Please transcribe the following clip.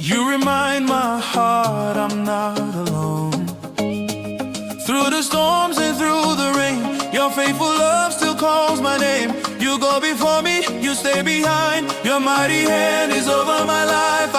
You remind my heart I'm not alone. Through the storms and through the rain, your faithful love still calls my name. You go before me, you stay behind. Your mighty hand is over my life.